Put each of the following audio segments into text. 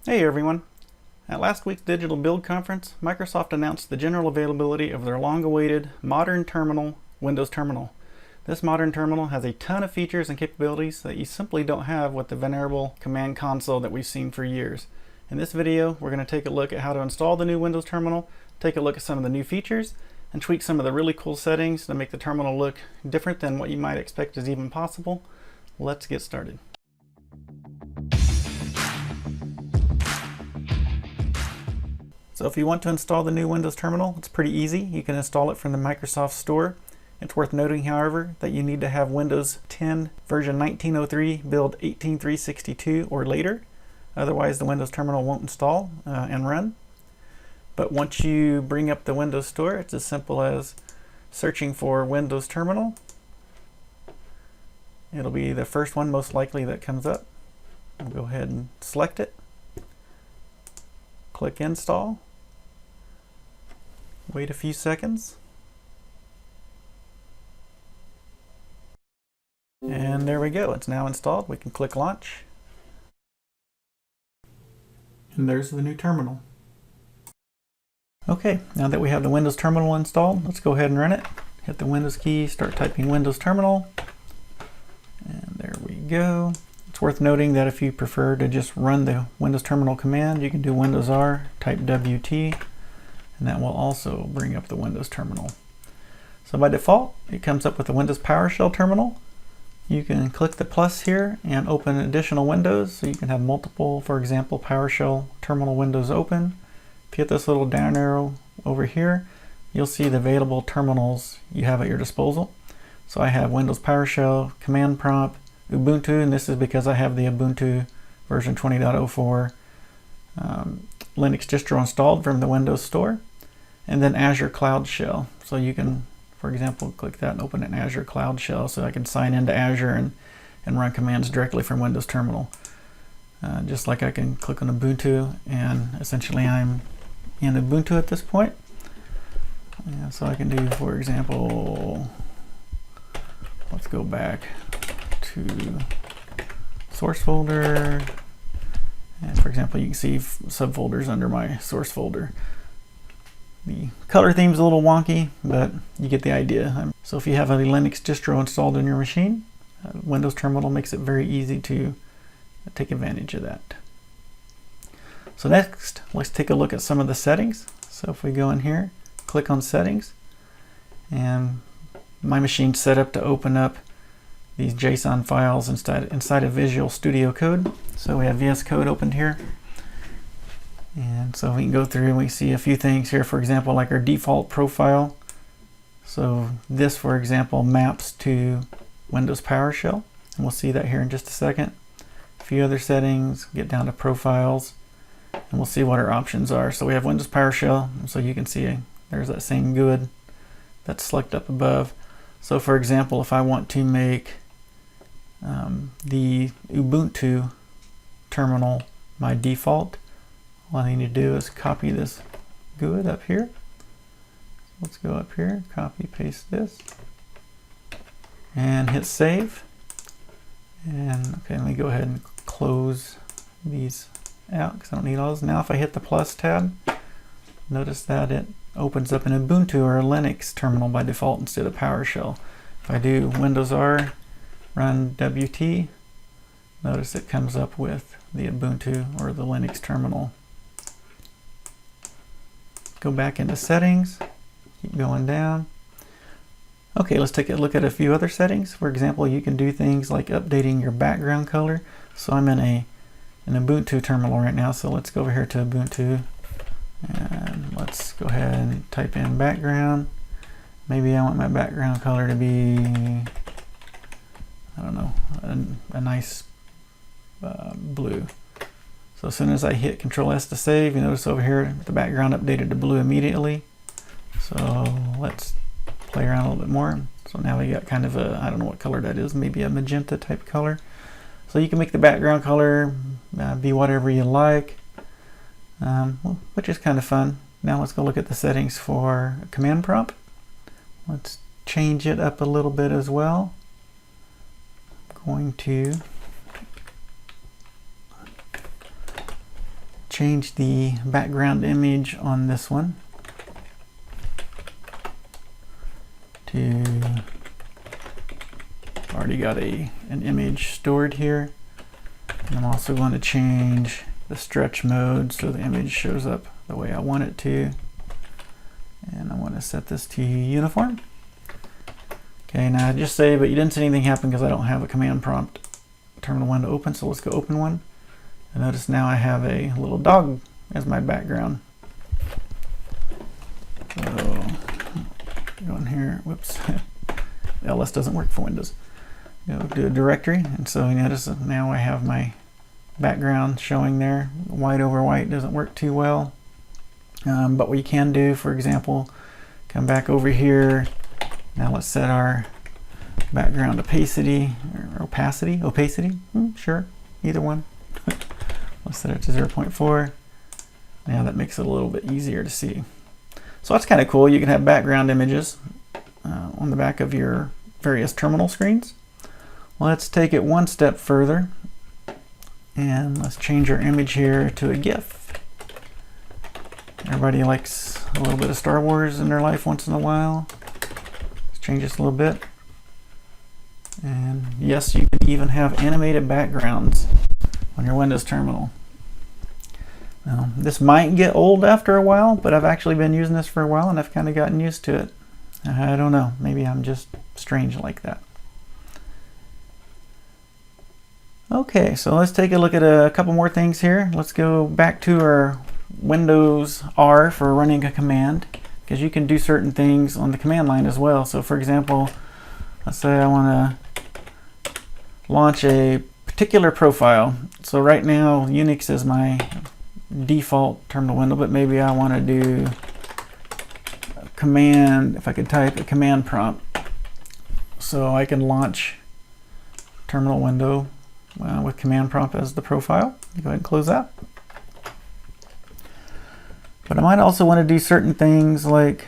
Hey everyone! At last week's Digital Build Conference, Microsoft announced the general availability of their long-awaited Modern Terminal Windows Terminal. This Modern Terminal has a ton of features and capabilities that you simply don't have with the venerable command console that we've seen for years. In this video, we're going to take a look at how to install the new Windows Terminal, take a look at some of the new features, and tweak some of the really cool settings to make the terminal look different than what you might expect is even possible. Let's get started. So if you want to install the new Windows Terminal, it's pretty easy. You can install it from the Microsoft Store. It's worth noting, however, that you need to have Windows 10 version 1903 build 18362 or later. Otherwise, the Windows Terminal won't install and run. But once you bring up the Windows Store, it's as simple as searching for Windows Terminal. It'll be the first one most likely that comes up. We'll go ahead and select it. Click Install. Wait a few seconds. And there we go. It's now installed. We can click Launch. And there's the new terminal. Okay, now that we have the Windows Terminal installed, let's go ahead and run it. Hit the Windows key, start typing Windows Terminal. And there we go. It's worth noting that if you prefer to just run the Windows Terminal command, you can do Windows R, type WT, and that will also bring up the Windows Terminal. So by default, it comes up with the Windows PowerShell terminal. You can click the plus here and open additional windows, so you can have multiple, for example, PowerShell terminal windows open. If you hit this little down arrow over here, you'll see the available terminals you have at your disposal. So I have Windows PowerShell, Command Prompt, Ubuntu, and this is because I have the Ubuntu version 20.04 Linux distro installed from the Windows Store, and then Azure Cloud Shell. So you can, for example, click that and open an Azure Cloud Shell, so I can sign into Azure and run commands directly from Windows Terminal. Just like I can click on Ubuntu, and essentially I'm in Ubuntu at this point. So I can do, for example, let's go back to source folder, and for example, you can see subfolders under my source folder. The color theme is a little wonky, but you get the idea. So if you have a Linux distro installed on your machine, Windows Terminal makes it very easy to take advantage of that. So next, let's take a look at some of the settings. So if we go in here, click on Settings, and my machine's set up to open up these JSON files inside of Visual Studio Code. So we have VS Code opened here. And so we can go through and we see a few things here, for example, like our default profile. So this, for example, maps to Windows PowerShell, and we'll see that here in just a second. A few other settings, get down to profiles, and we'll see what our options are. So we have Windows PowerShell, so you can see there's that same GUID that's selected up above. So for example, if I want to make the Ubuntu terminal my default, all I need to do is copy this GUID up here. Let's go up here, copy, paste this, and hit save. And okay, let me go ahead and close these out because I don't need all those. Now if I hit the plus tab, notice that it opens up an Ubuntu or a Linux terminal by default instead of PowerShell. If I do Windows R, run WT, notice it comes up with the Ubuntu or the Linux terminal. Go back into settings, keep going down. Okay, let's take a look at a few other settings. For example, you can do things like updating your background color. So I'm in an Ubuntu terminal right now, so let's go over here to Ubuntu and let's go ahead and type in background. Maybe I want my background color to be, I don't know, a nice blue. So as soon as I hit Control S to save, you notice over here the background updated to blue immediately. So let's play around a little bit more. So now we got kind of a, I don't know what color that is, maybe a magenta type color. So you can make the background color be whatever you like, which is kind of fun. Now let's go look at the settings for Command Prompt. Let's change it up a little bit as well. I'm going to change the background image on this one to, already got an image stored here. And I'm also going to change the stretch mode so the image shows up the way I want it to. And I want to set this to uniform. Okay, now just say, but you didn't see anything happen because I don't have a command prompt terminal window open, so let's go open one. And notice now I have a little dog as my background. So go in here, whoops, LS doesn't work for Windows. Go to a directory, and so you notice that now I have my background showing there. White over white doesn't work too well. But what you can do, for example, come back over here. Now let's set our background opacity, or opacity, sure, either one. Let's set it to 0.4. Now that makes it a little bit easier to see. So that's kind of cool. You can have background images on the back of your various terminal screens. Let's take it one step further, and let's change our image here to a GIF. Everybody likes a little bit of Star Wars in their life once in a while. Let's change this a little bit. And yes, you can even have animated backgrounds on your Windows terminal. Now, this might get old after a while, but I've actually been using this for a while and I've kind of gotten used to it. I don't know, maybe I'm just strange like that. Okay, so let's take a look at a couple more things here. Let's go back to our Windows R for running a command, because you can do certain things on the command line as well. So for example, let's say I want to launch a particular profile. So right now Unix is my default terminal window, but maybe I want to do a command, if I could type a command prompt, so I can launch terminal window with command prompt as the profile. Go ahead and close that. But I might also want to do certain things like,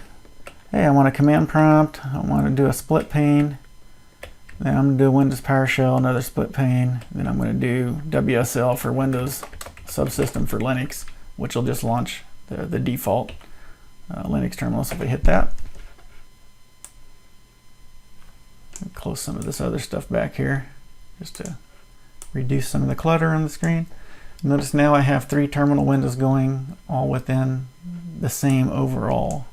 hey, I want a command prompt, I want to do a split pane, then I'm going to do Windows PowerShell, another split pane, then I'm going to do WSL for Windows subsystem for Linux, which will just launch the default Linux terminal. So if I hit that, close some of this other stuff back here just to reduce some of the clutter on the screen. Notice now I have 3 terminal windows going all within the same overall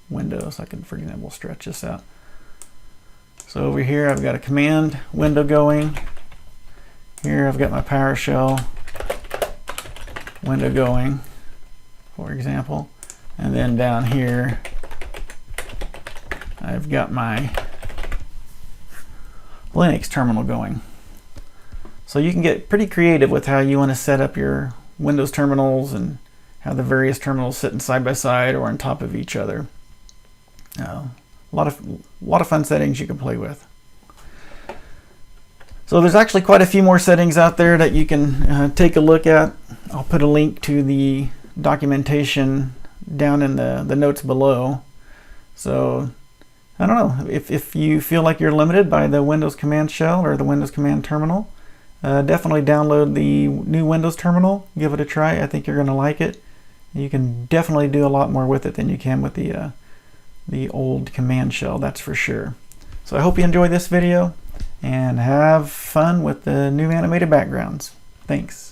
window. So I can, for example, stretch this out. So over here I've got a command window going. Here I've got my PowerShell window going, for example. And then down here I've got my Linux terminal going. So you can get pretty creative with how you want to set up your Windows terminals and have the various terminals sitting side by side or on top of each other. A lot of fun settings you can play with. So there's actually quite a few more settings out there that you can take a look at. I'll put a link to the documentation down in the notes below. So I don't know, if you feel like you're limited by the Windows Command Shell or the Windows Command Terminal, definitely download the new Windows Terminal. Give it a try. I think you're going to like it. You can definitely do a lot more with it than you can with the old Command Shell, that's for sure. So I hope you enjoyed this video and have fun with the new animated backgrounds. Thanks.